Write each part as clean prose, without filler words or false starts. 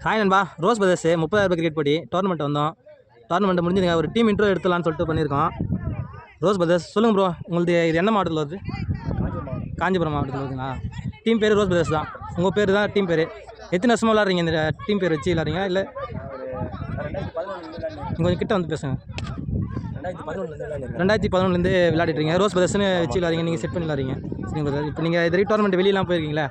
Hi நண்பா, rose brothers 30,000 cricket போட்டி tournament வந்தோம். டோர்னமெண்ட் முடிஞ்சுங்க. ஒரு டீம் இன்ட்ரோ எடுத்துலான்னு சொல்லிட்டு பண்ணியிருக்கோம். ரோஸ் பிரதர்ஸ் சொல்லுங்கள் ப்ரோ, உங்களுக்கு இது என்ன மாவட்டத்தில் வருது? காஞ்சிபுரம் மாவட்டத்தில் வருதுங்களா? டீம் பேர் ரோஸ் பிரதர்ஸ் தான். உங்கள் பேர் தான் டீம் பேர். எத்தனை வருஷமாக விளாட்றீங்க இந்த டீம் பேர் வச்சு விளாட்றீங்க? இல்லை நீங்கள் கொஞ்சம் கிட்ட வந்து பேசுங்க. 2011 விளையாடிட்டுருங்க. ரோஸ் பிரதர்ஸ்னு வச்சு விளாட்றீங்க, நீங்கள் செட் பண்ணி விளாட்றீங்க. சரிங்க பிரதர். இப்போ நீங்கள் இது வரைக்கும் டோர்னமெண்ட் வெளியெல்லாம் போயிருக்கீங்களா?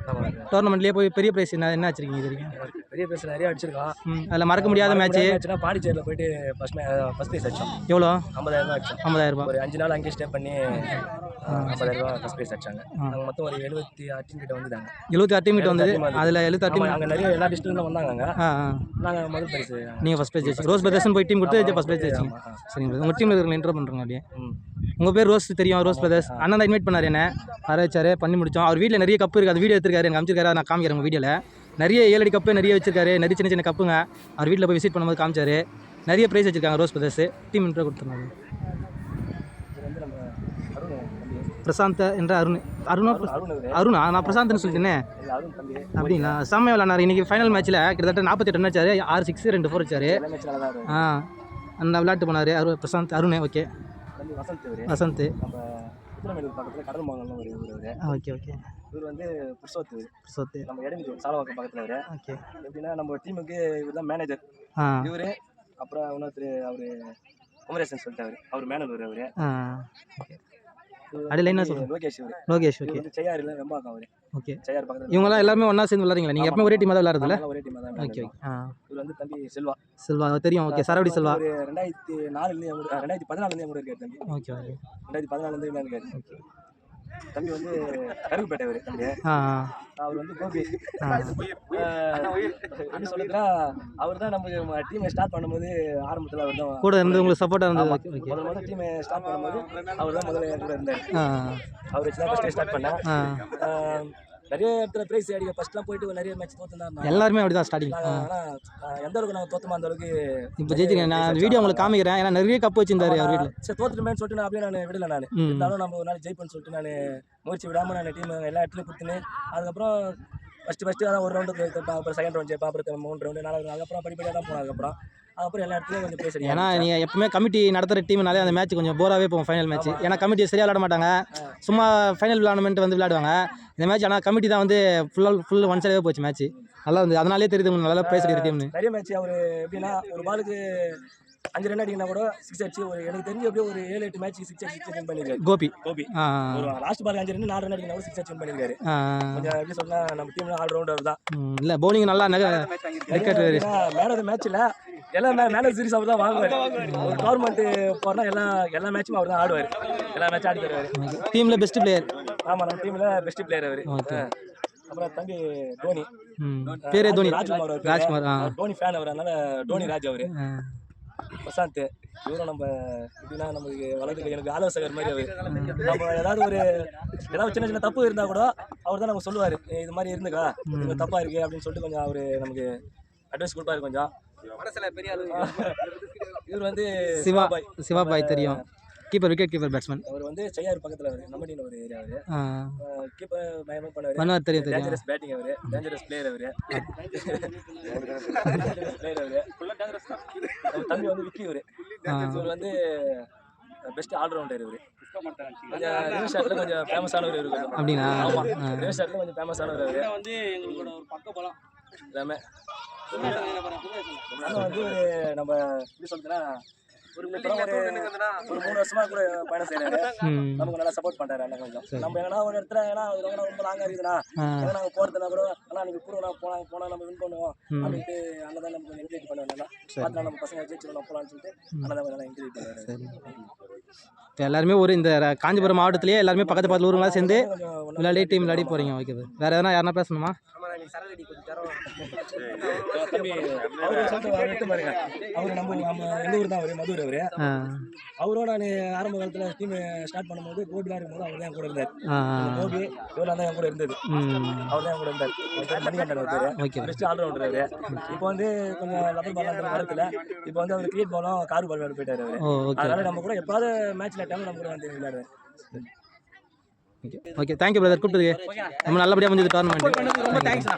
டோர்னமெண்ட்லேயே போய் பெரிய ப்ரைஸ் என்ன வச்சிருக்கீங்க இது வரைக்கும்? பெரிய ப்ரைஸ் நிறைய அடிச்சிருக்கோம். அதில் மறக்க முடியாத மேட்ச்சு பாண்டிச்சேரியில் போயிட்டு ஃபர்ஸ்ட் ப்ரைஸ் அடிச்சோம். எவ்வளோ? 50,000 அடிச்சோம். 50,000. ஒரு 5 நாள் அங்கேயே ஸ்டே பண்ணி 50,000 ஃபர்ஸ்ட் ப்ரைஸ் அடிச்சாங்க. நாங்கள் மொத்தம் ஒரு 76 டீம் கிட்ட வந்துட்டாங்க. 76 டீம் கிட்ட வந்து அதில் 76 டீம் அங்கே நிறைய எல்லா டிஸ்ட்ரிக்ட்ல வந்தாங்க. நாங்கள் முதல் ப்ரைஸ். நீங்கள் ஃபர்ஸ்ட் ப்ரைஸ் வச்சு ரோஸ் பிரதர்ஸ்னு போய் டீம் கொடுத்து ஃபர்ஸ்ட் ப்ரைஸ் வச்சிங்க. சரிங்க பிரதர். உங்கள் டீமில் இருக்கிற இன்ட்ரோ பண்ணுறோங்க அப்படியே. உங்கள் பேர் ரோஸ் தெரியும், ரோஸ் பிரதர்ஸ். அண்ணா தான் இன்வைட் பண்ணார், என்ன வர வச்சார், பண்ணி முடித்தோம். அவர் வீட்டில் நிறைய கப்பு இருக்குது, அது வீடியோ எடுத்துருக்காரு, எனக்கு அமைச்சிருக்காரு. நான் காமிக்கிறேன் உங்கள் வீடியோவில். நிறைய 7 அடி கப்பு நிறைய வச்சிருக்காரு, நிறைய சின்ன சின்ன கப்புங்க. அவர் வீட்டில் போய் விசிட் பண்ணும்போது காமிச்சார். நிறைய ப்ரைஸ் வச்சிருக்காங்க ரோஸ் பிரதர்ஸ். டீம் இன்ட்ரோ கொடுத்துருந்தாங்க. பிரசாந்த் என்ற அருணா நான் பிரசாந்த்னு சொல்லிட்டேனே. அப்படிங்களா? செம்மையாக விளாட்னார். இன்றைக்கி ஃபைனல் மேட்ச்சில் கிட்டத்தட்ட 48 ரன் வச்சார். 6 6 2 4 வச்சார். அந்த விளையாட்டு போனார் பிரசாந்த். அருண் ஓகே. வசந்த் பக்கத்தில் கடல் மாங்கல்னு ஒரு ஊர். Okay okay. இவர் வந்து புருஷோத்து நம்ம இடமிச்சு சாலவாக்கம் பக்கத்தில் வர. ஓகே. எப்படின்னா நம்ம டீமுக்கு இவர் தான் மேனேஜர். இவர் அப்புறம் இன்னொருத்தர் அவர் குமரேசன் சொல்லிட்டு அவர் மேனேஜர். அவர் அடியில் என்ன சொல்லுங்கள்? லோகேஷ் ஓகே. செய்யார் இல்லை ரொம்ப அவர். ஓகே. செய்யார் பக்கத்தில் இவங்கெல்லாம் எல்லாருமே ஒன்றா சேர்ந்து விளாட்றீங்களா? நீங்கள் எப்பவுமே ஒரே டீமாக தான் விளாட்றதுல? ஒரே டீமாக தான். Okay okay. இவர் வந்து தம்பி செல்வா தெரியும். ஓகே. சரவடி செல்வா 2014 கூட இருக்காரு தம்பி. Okay okay. 2014 இருக்காரு. ஓகே. தம்பி வந்து கருப்புப்பேட்டை அவர். தம்பி அவர் வந்து கோபி. என்ன சொல்லுறா, அவர் தான் நம்ம டீமை ஸ்டார்ட் பண்ணும்போது ஆரம்பத்தில் அவர் தான் கூட இருந்து உங்களுக்கு சப்போர்ட்டாக இருந்தது. முதல்ல டீமை ஸ்டார்ட் பண்ணும்போது அவர் தான் முதல்ல கூட இருந்தார். அவர் வச்சு தான் ஃபஸ்ட்டு ஸ்டார்ட் பண்ணேன். நிறைய இடத்துல பிரைஸ் அடிக்க ஃபர்ஸ்ட்லாம் போயிட்டு நிறைய மேட்ச் தோத்துனா எல்லாருமே அப்படி தான் ஸ்டார்டிங். ஆனால் எந்த அளவுக்கு நாங்கள் தோத்தமா அந்த அளவுக்கு இப்போ ஜெயிச்சிருக்கேன். நான் அந்த வீடியோ உங்களுக்கு காமிக்கிறேன். ஏன்னா நிறைய கப் வச்சிருந்தாரு அவர் வீட்டில். சரி தோத்துட்டுமேன்னு சொல்லிட்டு நான் அப்படியே நான் விடல. நான் இருந்தாலும் நம்ம ஒரு நாள் ஜெயிப்பேன்னு சொல்லிட்டு நான் முயற்சி விடாமல் நான் டீம் எல்லா இடத்துலையும் கொடுத்துன்னு அதுக்கப்புறம் ஃபஸ்ட்டு அதான் ஒரு ரவுண்டு அப்புறம் செகண்ட் ரவுண்ட் ஜெயிப்பா, அப்புறம் 3 ரவுண்டு 4 ரவுண்டு அதுக்கப்புறம் படிப்படியாக தான் போனோம். அதுக்கப்புறம் எல்லா இடத்துலையும் கொஞ்சம் பேசுறீங்க. ஏன்னா நீங்கள் எப்பவுமே கமிட்டி நடத்துகிற டீம்னாலே அந்த மேட்ச் கொஞ்சம் போராகவே போகும் ஃபைனல் மேட்ச். ஏன்னா கமிட்டி சரியாக விளாட மாட்டாங்க, சும்மா ஃபைனல் விளாட்மெண்ட் வந்து விளையாடுவாங்க. இந்த மேட்ச் ஆனால் கமிட்டி தான் வந்து ஃபுல் ஒன் சைடாகவே போச்சு மேட்ச். நல்லா வந்து அதனாலே தெரியுது உங்களுக்கு நல்லா பேசுகிற டீம்னு. நிறைய மேட்ச் அவர் எப்படின்னா ஒரு பாலுக்கு 5 ரன் அடிக்கனா கூட 6 அடிச்சு ஒரு எனக்கு தெரிஞ்சு அப்படியே ஒரு 7-8 மேட்ச் 6 அடிச்சு வின் பண்ணிருக்காரு. கோபி ஒரு லாஸ்ட் பால் 5 ரன் 4 ரன் அடிக்கனா கூட 6 அடிச்சு வின் பண்ணிருக்காரு. கொஞ்சம் எப்படி சொன்னா நம்ம டீம்ல ஆல் ரவுண்டர் தான். இல்ல பவுலிங் நல்லா விக்கெட் மேன் ஆஃப் தி மேட்ச்ல எல்லா மேன் ஆஃப் சீரிஸ் அவர் தான் வாங்குவார். ஒரு டோர்னமெண்ட் போறனா எல்லா மேட்சும் அவர் தான் ஆடுவார். எல்லா மேட்ச் ஆடி தருவார். டீம்ல பெஸ்ட் பிளேயர். ஆமா நம்ம டீம்ல பெஸ்ட் பிளேயர் அவர். அப்புறம் தம்பி தோனி பேரே தோனி ராஜ்குமார். தோனி ஃபேன் அவர், அதனால தோனி ராஜ் அவரு. பிரசாந்த் இவரும் நம்ம எப்படின்னா நமக்கு வளர்த்துக்க எனக்கு ஆலோசகர் மாதிரி அவர். நம்ம ஏதாவது சின்ன சின்ன தப்பு இருந்தால் கூட அவர் தான் நமக்கு சொல்லுவார், இது மாதிரி இருந்துக்கா இது தப்பாக இருக்குது அப்படின்னு சொல்லிட்டு கொஞ்சம் அவர் நமக்கு அட்வைஸ் கொடுப்பாரு. கொஞ்சம் இவர் வந்து சிவாபாய் தெரியும், கீப்பர் விக்கெட் கீப்பர் பேட்ஸ்மேன். அவர் வந்து செய்யார் பக்கத்தில் அவர் நம்ம டீம் ஒரு ஏரியா. அவர் கீப்பர் பயமாக பண்ணுவார். தெரியும் டேஞ்சரஸ் பேட்டிங் அவர், டேஞ்சரஸ் பிளேயர் அவர். தம்பி வந்து விக்கி இவர். இவர் வந்து பெஸ்ட் ஆல்ரவுண்டர் இவர். கொஞ்சம் ரிவர்ஸ் ஷாட்ல கொஞ்சம் ஃபேமஸானவர் இவர். அப்படின்னா ஆமாம், ரிவர்ஸ் ஷாட்ல கொஞ்சம் ஃபேமஸானவர் அவர். வந்து எங்களோட ஒரு பக்க பலம் எல்லாமே வந்து நம்ம எப்படி சொல்றதுன்னா ஒரு 3 வருஷமா கூட பயணம் செய்யறாரு. நமக்கு நல்லா சப்போர்ட் பண்றாரு. அண்ணா கொஞ்சம் நம்ம எங்கன்னா ஒரு இடத்துல ஏன்னா ரொம்ப லாங்கா இருக்குதுண்ணா, ஏன்னா நாங்க போறதுனா கூட அண்ணா நீங்க கூட போனா நம்ம வின் பண்ணுவோம் அப்படின்ட்டு அண்ணன் தான் நமக்கு என்கரேஜ் பண்ணுவாங்க. பார்த்தா நம்ம பசங்க ஜெயிச்சு போலான்னு சொல்லிட்டு அண்ணன் தான் நல்லா என்கரேஜ் பண்ணுவாரு. இப்போ எல்லாருமே ஒரு இந்த காஞ்சிபுரம் மாவட்டத்திலேயே எல்லாருமே பக்கத்து ஊருங்களாம் சேர்ந்து விளையாடி டீம் விளையாடி போறீங்க. Okay sir. வேற எதனா யாருன்னா பேசணுமா? அவரு நம்ம எங்க ஊர் தான் அவரு, மதுரை அவரு. அவரோட நான் ஆரம்ப காலத்துல டீம் ஸ்டார்ட் பண்ணும்போது கோபிலாம் இருக்கும்போது அவர் தான் கூட இருந்தார். கோபி இவரெல்லாம் தான் என் கூட இருந்தது. அவர் தான் என் கூட இருந்தார். மணிகண்டன் பேரு, பெஸ்ட் ஆல்ரவுண்டர் அவரு. இப்போ வந்து கொஞ்சம் லப்பர் பால் வரத்துல இப்போ வந்து அவர் கிரிக்கெட் பாலும் கார் பால் போயிட்டாரு அவரு. அதனால நம்ம கூட எப்பாவது மேட்ச்ல டைம் நம்ம கூட வந்து விளையாடுவார். ஓகே தேங்க்யூ பிரதர் கூப்பிட்டதுக்கு நம்ம நல்லபடியாக முடிஞ்சது டோர்னமெண்ட் ரொம்ப தேங்க்ஸ்.